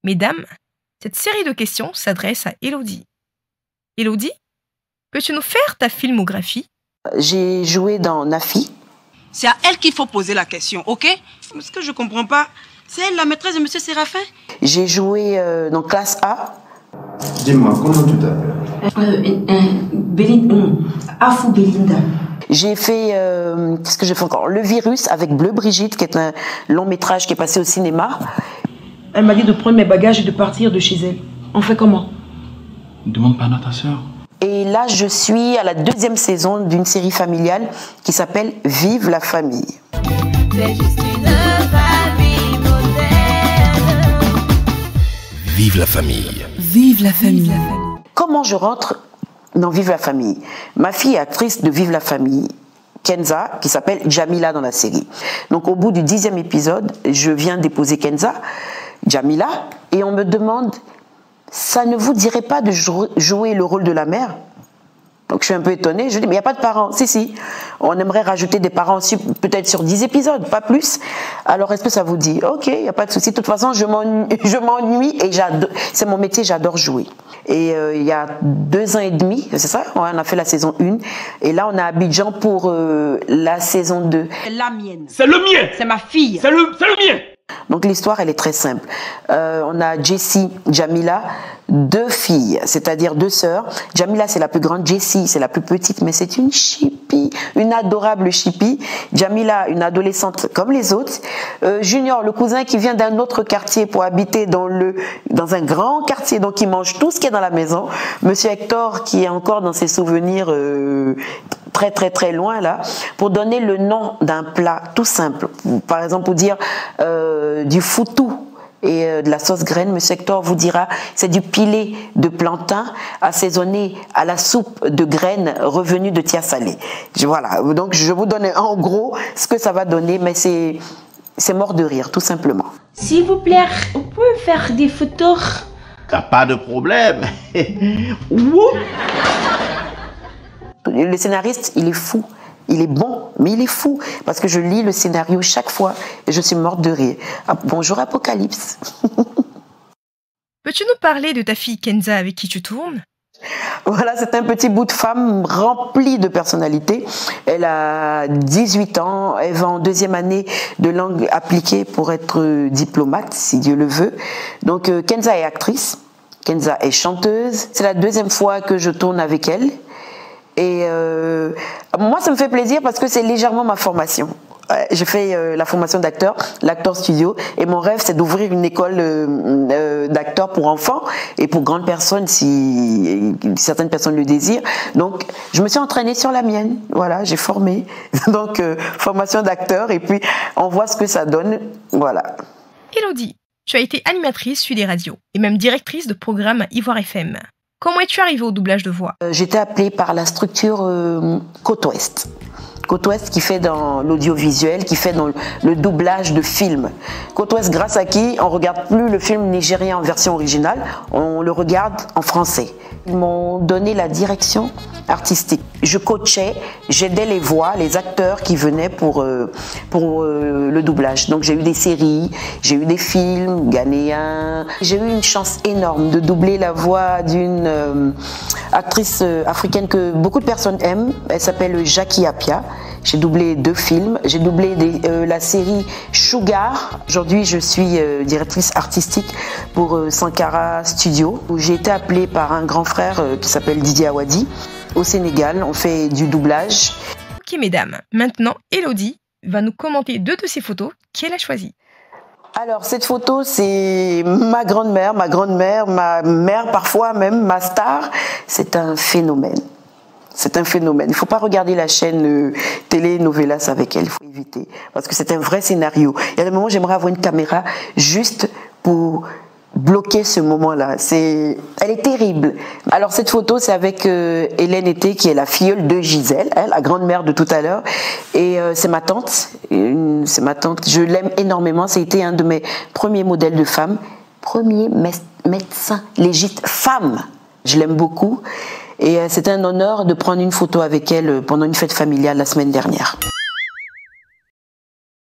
Mesdames, cette série de questions s'adresse à Elodie. Elodie, peux-tu nous faire ta filmographie? J'ai joué dans Nafi. C'est à elle qu'il faut poser la question, ok? Ce que je comprends pas, c'est elle la maîtresse de Monsieur Séraphin? J'ai joué dans Classe A. Dis-moi, comment tu t'appelles? Afou Belinda. J'ai fait, qu'est-ce que j'ai fait encore? Le Virus avec Bleu Brigitte, qui est un long métrage qui est passé au cinéma. Elle m'a dit de prendre mes bagages et de partir de chez elle. On fait comment? Demande pas à ta soeur. Et là, je suis à la 2e saison d'une série familiale qui s'appelle Vive la famille. C'est juste une famille moderne. Vive la famille. Vive la famille. Comment je rentre dans Vive la famille? Ma fille est actrice de Vive la famille, Kenza, qui s'appelle Jamila dans la série. Donc au bout du 10e épisode, je viens déposer Kenza, Jamila, et on me demande, ça ne vous dirait pas de jouer le rôle de la mère? Donc je suis un peu étonnée, je dis, mais il n'y a pas de parents. Si, on aimerait rajouter des parents aussi, peut-être sur 10 épisodes, pas plus. Alors est-ce que ça vous dit? Ok, il n'y a pas de souci. De toute façon, je m'ennuie et c'est mon métier, j'adore jouer. Et il y a 2 ans et demi, c'est ça? Ouais, on a fait la saison 1. Et là, on est à Abidjan pour la saison 2. C'est la mienne. C'est le mien! C'est ma fille. C'est le mien! Donc l'histoire, elle est très simple. On a Jessie, Jamila, 2 filles, c'est-à-dire 2 sœurs. Jamila, c'est la plus grande, Jessie, c'est la plus petite, mais c'est une chippie, une adorable chippie. Jamila, une adolescente comme les autres. Junior, le cousin qui vient d'un autre quartier pour habiter dans un grand quartier, donc il mange tout ce qui est dans la maison. Monsieur Hector, qui est encore dans ses souvenirs très très très loin là, pour donner le nom d'un plat tout simple. Par exemple, pour dire du foutou et de la sauce graine, monsieur Hector vous dira c'est du pilé de plantain assaisonné à la soupe de graines revenue de Tia Salé. Voilà, donc je vous donne en gros ce que ça va donner, mais c'est mort de rire tout simplement. S'il vous plaît, vous pouvez faire des photos? T'as pas de problème. Le scénariste, il est fou. Il est bon, mais il est fou. Parce que je lis le scénario chaque fois et je suis morte de rire. Ah, bonjour Apocalypse. Peux-tu nous parler de ta fille Kenza avec qui tu tournes? Voilà, c'est un petit bout de femme rempli de personnalité. Elle a 18 ans, elle va en 2e année de langue appliquée pour être diplomate, si Dieu le veut. Donc Kenza est actrice, Kenza est chanteuse. C'est la 2e fois que je tourne avec elle. Et moi, ça me fait plaisir parce que c'est légèrement ma formation. J'ai fait la formation d'acteur, l'acteur studio, et mon rêve, c'est d'ouvrir une école d'acteurs pour enfants et pour grandes personnes, si certaines personnes le désirent. Donc, je me suis entraînée sur la mienne. Voilà, j'ai formé. Donc, formation d'acteur, et puis on voit ce que ça donne. Voilà. Elodie, tu as été animatrice sur des radios et même directrice de programme à Ivoire FM. Comment es-tu arrivée au doublage de voix? J'étais appelée par la structure Côte Ouest. Côte Ouest qui fait dans l'audiovisuel, qui fait dans le doublage de films. Côte Ouest, grâce à qui on ne regarde plus le film nigérien en version originale, on le regarde en français. Ils m'ont donné la direction artistique. Je coachais, j'aidais les voix, les acteurs qui venaient pour le doublage. Donc j'ai eu des séries, j'ai eu des films ghanéens. J'ai eu une chance énorme de doubler la voix d'une actrice africaine que beaucoup de personnes aiment. Elle s'appelle Jackie Apia. J'ai doublé 2 films. J'ai doublé la série Sugar. Aujourd'hui, je suis directrice artistique pour Sankara Studio, où j'ai été appelée par un grand frère qui s'appelle Didier Awadi. Au Sénégal, on fait du doublage. Ok, mesdames. Maintenant, Elodie va nous commenter 2 de ces photos qu'elle a choisies. Alors, cette photo, c'est ma grand-mère, ma mère parfois même, ma star. C'est un phénomène. C'est un phénomène. Il ne faut pas regarder la chaîne télé-novelas avec elle. Il faut éviter. Parce que c'est un vrai scénario. Il y a des moments où j'aimerais avoir une caméra juste pour bloquer ce moment-là. Elle est terrible. Alors cette photo, c'est avec Hélène Été, qui est la filleule de Gisèle, hein, la grande-mère de tout à l'heure. Et c'est ma tante. C'est ma tante. Je l'aime énormément. C'était un de mes premiers modèles de femme. Premier médecin légiste femme. Je l'aime beaucoup. Et c'était un honneur de prendre une photo avec elle pendant une fête familiale la semaine dernière.